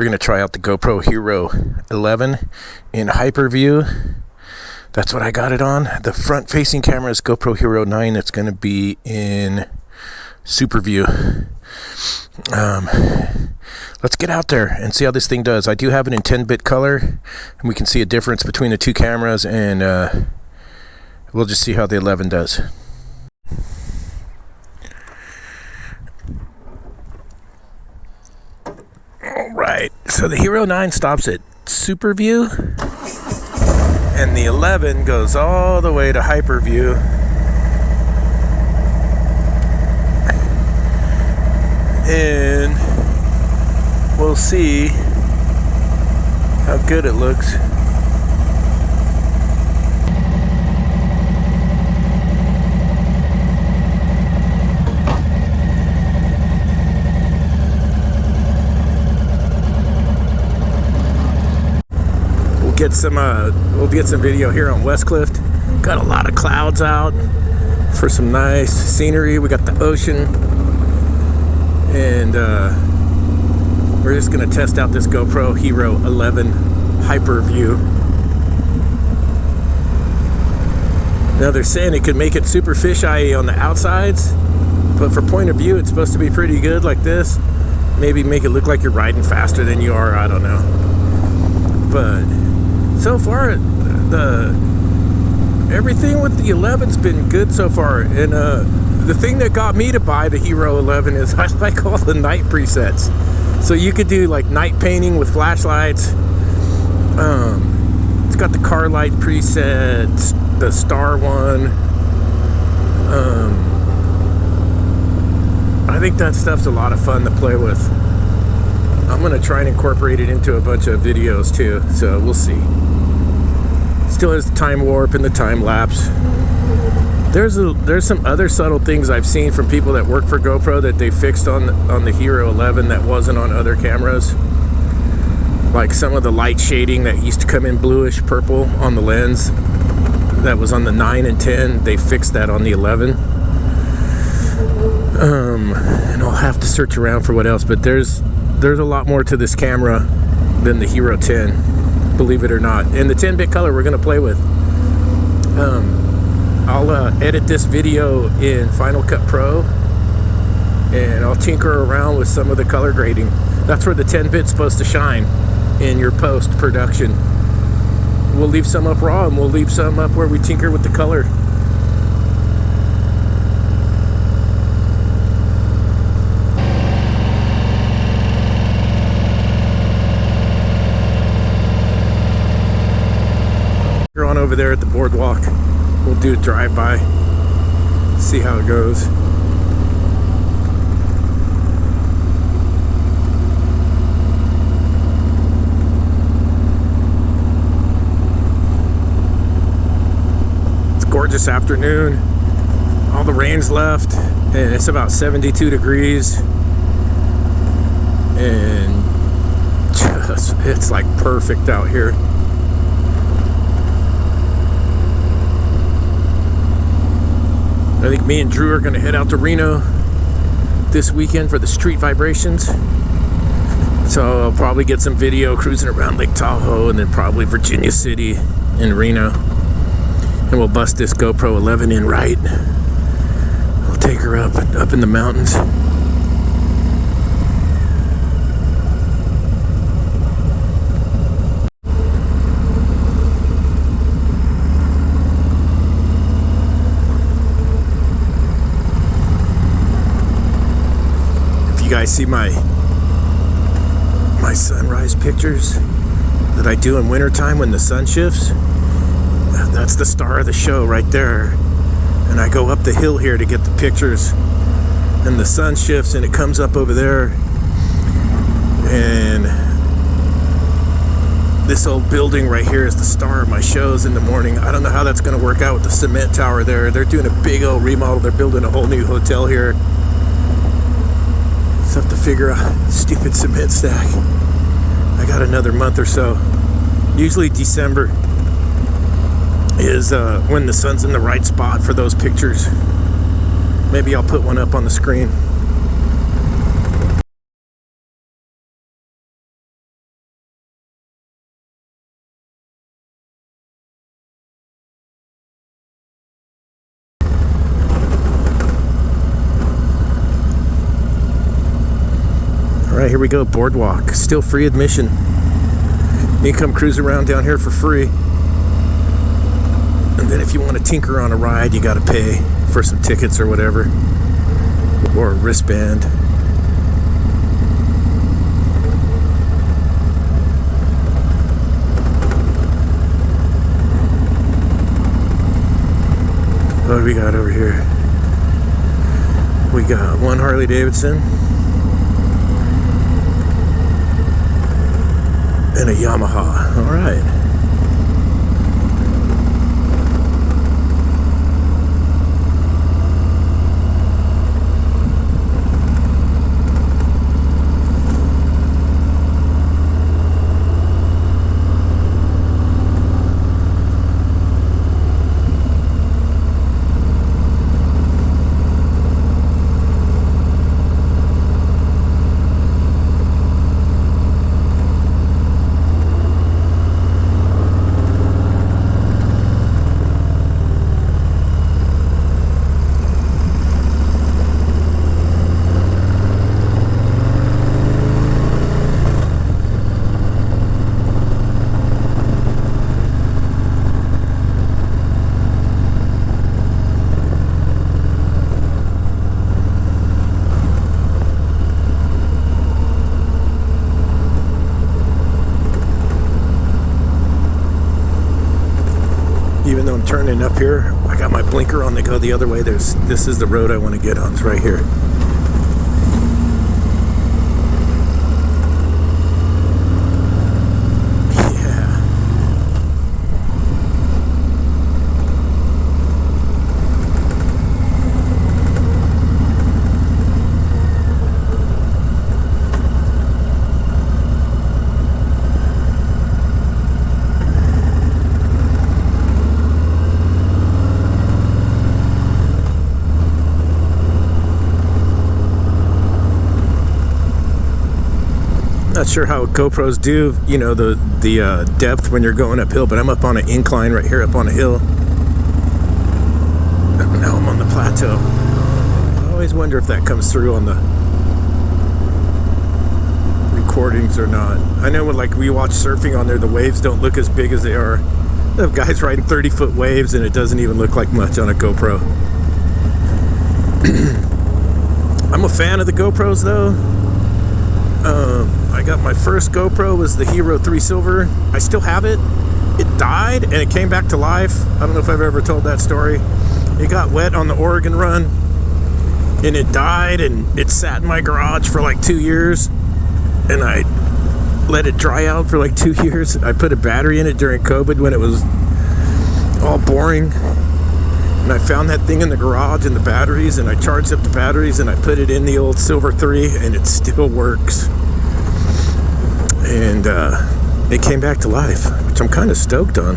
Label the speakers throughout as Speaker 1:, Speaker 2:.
Speaker 1: We're going to try out the GoPro Hero 11 in Hyperview. That's what I got it on. The front facing camera is GoPro Hero 9. It's going to be in Superview. Let's get out there and see how this thing does. I do have it in 10-bit color, and we can see a difference between the two cameras, and we'll just see how the 11 does. Alright, so the Hero 9 stops at Superview, and the 11 goes all the way to Hyperview. And we'll see how good it looks. We'll get some video here on Westcliff. Got a lot of clouds out for some nice scenery. We got the ocean, and we're just gonna test out this GoPro Hero 11 Hyperview. Now they're saying it could make it super fisheye on the outsides, but for point of view it's supposed to be pretty good like this. Maybe make it look like you're riding faster than you are, I don't know. But so far, everything with the 11's been good so far. And the thing that got me to buy the Hero 11 is I like all the night presets. So you could do like night painting with flashlights. It's got the car light presets, the star one. I think that stuff's a lot of fun to play with. I'm gonna try and incorporate it into a bunch of videos too, so we'll see. Still has the time warp and the time lapse. There's some other subtle things I've seen from people that work for GoPro that they fixed on the Hero 11 that wasn't on other cameras. Like some of the light shading that used to come in bluish purple on the lens that was on the 9 and 10, they fixed that on the 11. And I'll have to search around for what else, but there's a lot more to this camera than the Hero 10, believe it or not. And the 10-bit color we're gonna play with. I'll edit this video in Final Cut Pro, and I'll tinker around with some of the color grading. That's where the 10-bit's supposed to shine in your post-production. We'll leave some up raw, and we'll leave some up where we tinker with the color. We're on over there at the boardwalk. We'll do a drive-by, see how it goes. It's a gorgeous afternoon. All the rain's left, and it's about 72 degrees. And just, it's like perfect out here. I think me and Drew are going to head out to Reno this weekend for the street vibrations. So I'll probably get some video cruising around Lake Tahoe, and then probably Virginia City and Reno. And we'll bust this GoPro 11 in right. We'll take her up in the mountains. You guys see my sunrise pictures that I do in wintertime when the sun shifts? That's the star of the show right there. And I go up the hill here to get the pictures, and the sun shifts and it comes up over there, and this old building right here is the star of my shows in the morning. I don't know how that's going to work out with the cement tower there. They're doing a big old remodel. They're building a whole new hotel here. Have to figure out stupid cement stack. I got another month or so. Usually December is when the sun's in the right spot for those pictures. Maybe I'll put one up on the screen. we go, boardwalk, still free admission. You come cruise around down here for free. And then if you want to tinker on a ride, you got to pay for some tickets or whatever, or a wristband. What do we got over here? We got one Harley Davidson and a Yamaha. All right. Even though I'm turning up here, I got my blinker on to go the other way. This is the road I want to get on. It's right here. Not sure how GoPros do, you know, the depth when you're going uphill, but I'm up on an incline right here, up on a hill. Now I'm on the plateau. I always wonder if that comes through on the recordings or not. I know when like we watch surfing on there, the waves don't look as big as they are. They have guys riding 30-foot waves and it doesn't even look like much on a GoPro. I'm a fan of the GoPros though. I got my first GoPro, was the Hero 3 Silver. I still have it. It died and it came back to life. I don't know if I've ever told that story. It got wet on the Oregon run and it died, and it sat in my garage for like 2 years, and I let it dry out for like 2 years. I put a battery in it during COVID when it was all boring, and I found that thing in the garage and the batteries, and I charged up the batteries and I put it in the old Silver 3 and it still works. And it came back to life, which I'm kind of stoked on.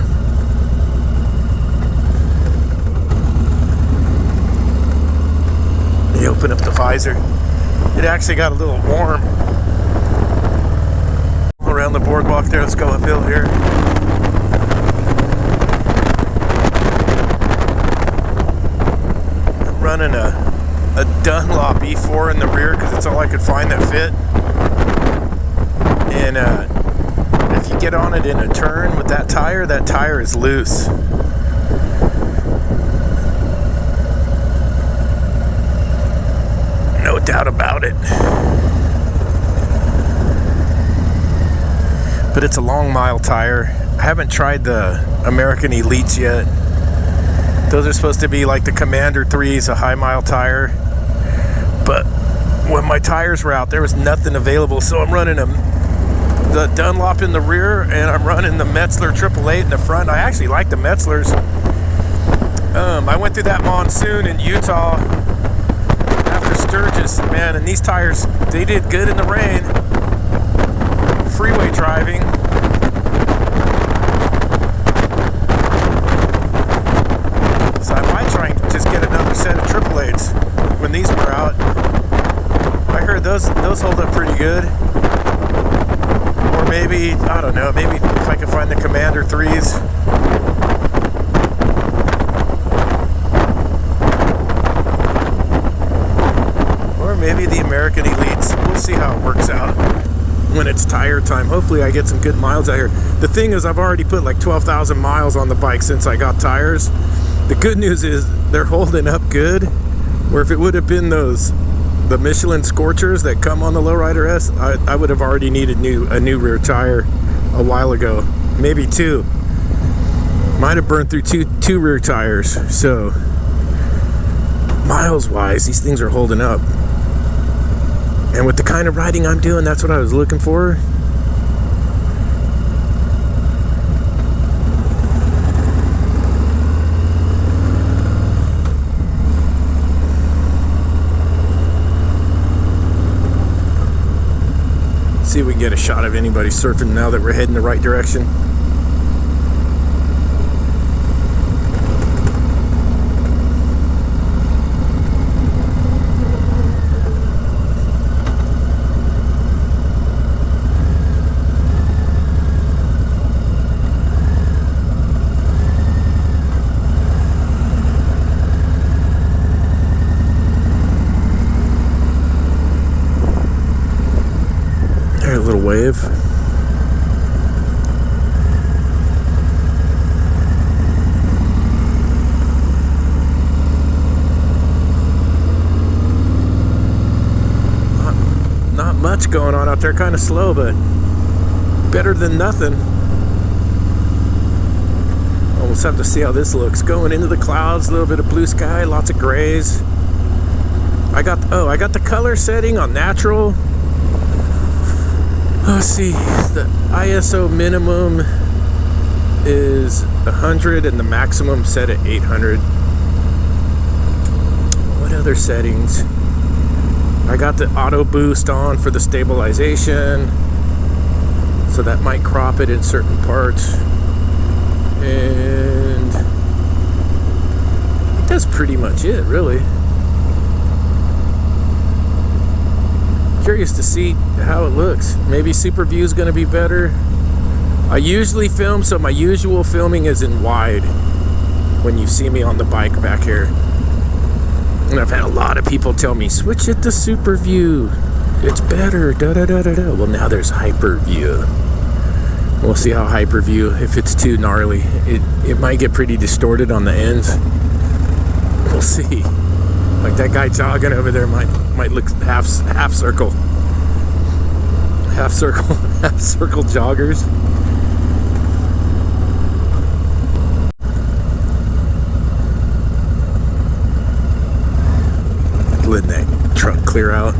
Speaker 1: You open up the visor. It actually got a little warm around the boardwalk there. Let's go uphill here. I'm running a Dunlop E4 in the rear because it's all I could find that fit. And if you get on it in a turn with that tire is loose. No doubt about it. But it's a long mile tire. I haven't tried the American Elites yet. Those are supposed to be like the Commander 3s, a high mile tire. But when my tires were out, there was nothing available, so I'm running the Dunlop in the rear, and I'm running the Metzler 888 in the front. I actually like the Metzlers. I went through that monsoon in Utah after Sturgis, man, and these tires, they did good in the rain. Freeway driving. So I might try and just get another set of 888s when these were out. I heard those hold up pretty good. Or maybe, I don't know, maybe if I can find the Commander 3s. Or maybe the American Elites. We'll see how it works out. tire time. Hopefully I get some good miles out here. The thing is, I've already put like 12,000 miles on the bike since I got tires. The good news is they're holding up good, where if it would have been the Michelin Scorchers that come on the Lowrider S, I would have already needed a new rear tire a while ago, maybe two. Might have burned through two rear tires. So miles wise, these things are holding up, and with the kind of riding I'm doing, that's what I was looking for. See if we can get a shot of anybody surfing now that we're heading the right direction. A little wave. Not much going on out there, kind of slow, but better than nothing. Almost have to see how this looks. Going into the clouds, a little bit of blue sky, lots of grays. I got the color setting on natural. Let's see, the ISO minimum is 100 and the maximum set at 800. What other settings? I got the auto boost on for the stabilization, so that might crop it in certain parts. And that's pretty much it, really. Curious to see how it looks. Maybe Super View is going to be better. I usually film, so my usual filming is in wide when you see me on the bike back here. And I've had a lot of people tell me, switch it to Super View. It's better. Well, now there's Hyperview. We'll see how Hyperview, if it's too gnarly. It might get pretty distorted on the ends. We'll see. Like that guy jogging over there might look half circle joggers. Letting that truck clear out.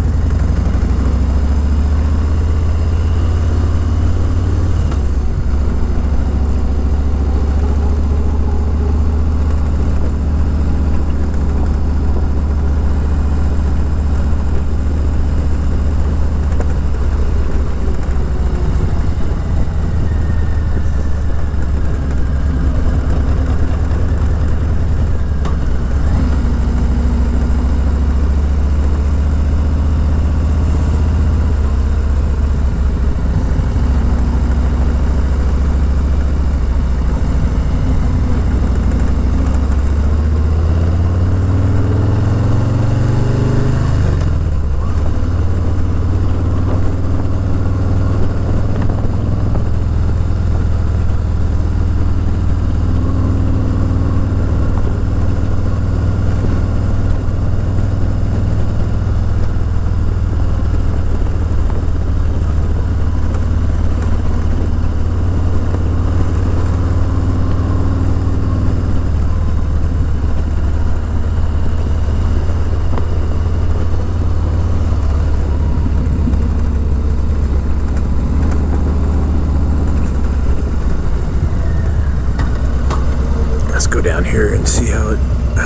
Speaker 1: Go down here and see how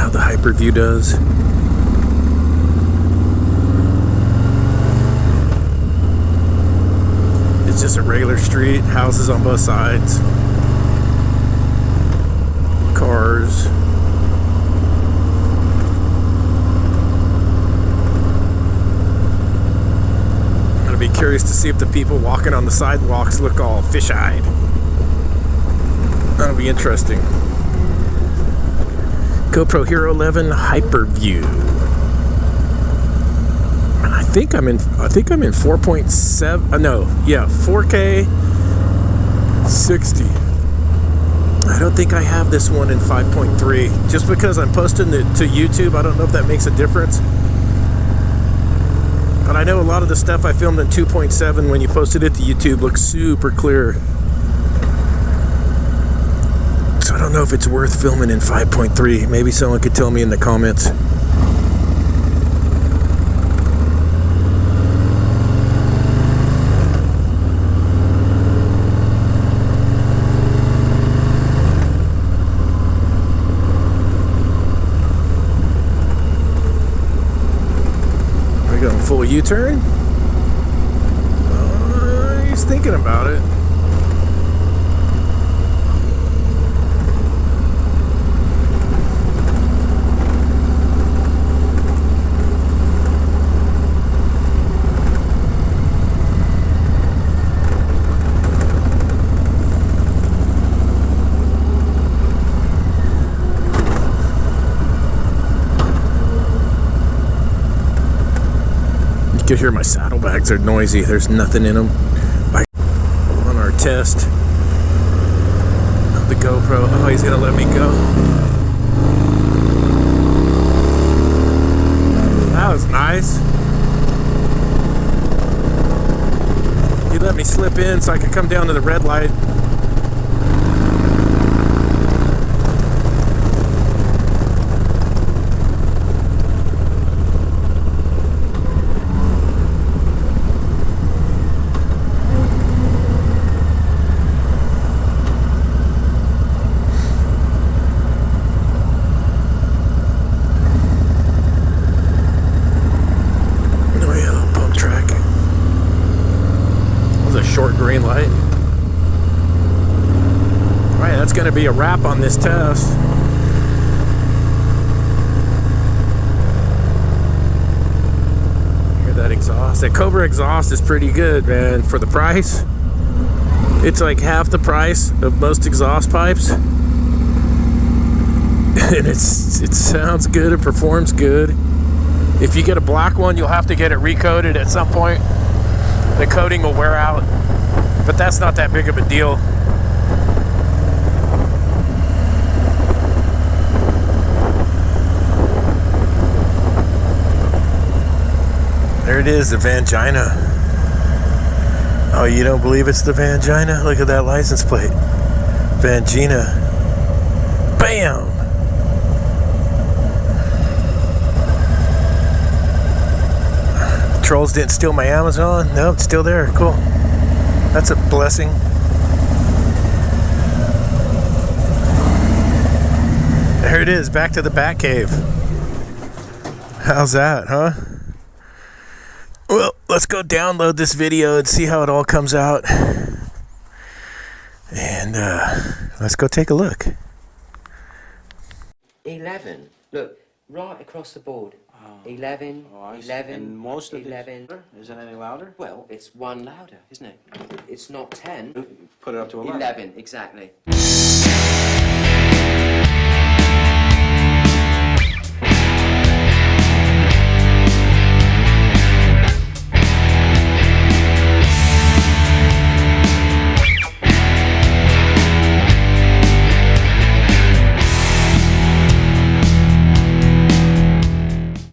Speaker 1: the Hyperview does. It's just a regular street, houses on both sides, cars. I'm gonna be curious to see if the people walking on the sidewalks look all fish-eyed. That'll be interesting. GoPro Hero 11 Hyperview. I think I'm in 4.7. No, yeah, 4K 60. I don't think I have this one in 5.3. Just because I'm posting it to YouTube, I don't know if that makes a difference. But I know a lot of the stuff I filmed in 2.7 when you posted it to YouTube looks super clear. So I don't know if it's worth filming in 5.3. Maybe someone could tell me in the comments. Going full U-turn. He's thinking about it. You can hear my saddlebags are noisy. There's nothing in them. On our test of the GoPro. Oh, he's gonna let me go. That was nice. He let me slip in so I could come down to the red light. Short green light. All right, that's going to be a wrap on this test. Hear that exhaust? That Cobra exhaust is pretty good, man. For the price, it's like half the price of most exhaust pipes, and it sounds good. It performs good. If you get a black one, you'll have to get it recoated at some point. The coating will wear out, but that's not that big of a deal. There it is, the Vangina. Oh, you don't believe it's the Vangina? Look at that license plate. Vangina. Bam! Trolls didn't steal my Amazon. No, it's still there. Cool. That's a blessing. There it is, back to the Batcave. How's that, huh? Well, let's go download this video and see how it all comes out. And let's go take a look.
Speaker 2: 11. Look, right across the board. 11, 11,
Speaker 3: and most of
Speaker 2: 11.
Speaker 3: Is it any louder?
Speaker 2: Well, it's one louder, isn't it? It's not 10.
Speaker 3: Put it up to 11.
Speaker 2: 11, exactly.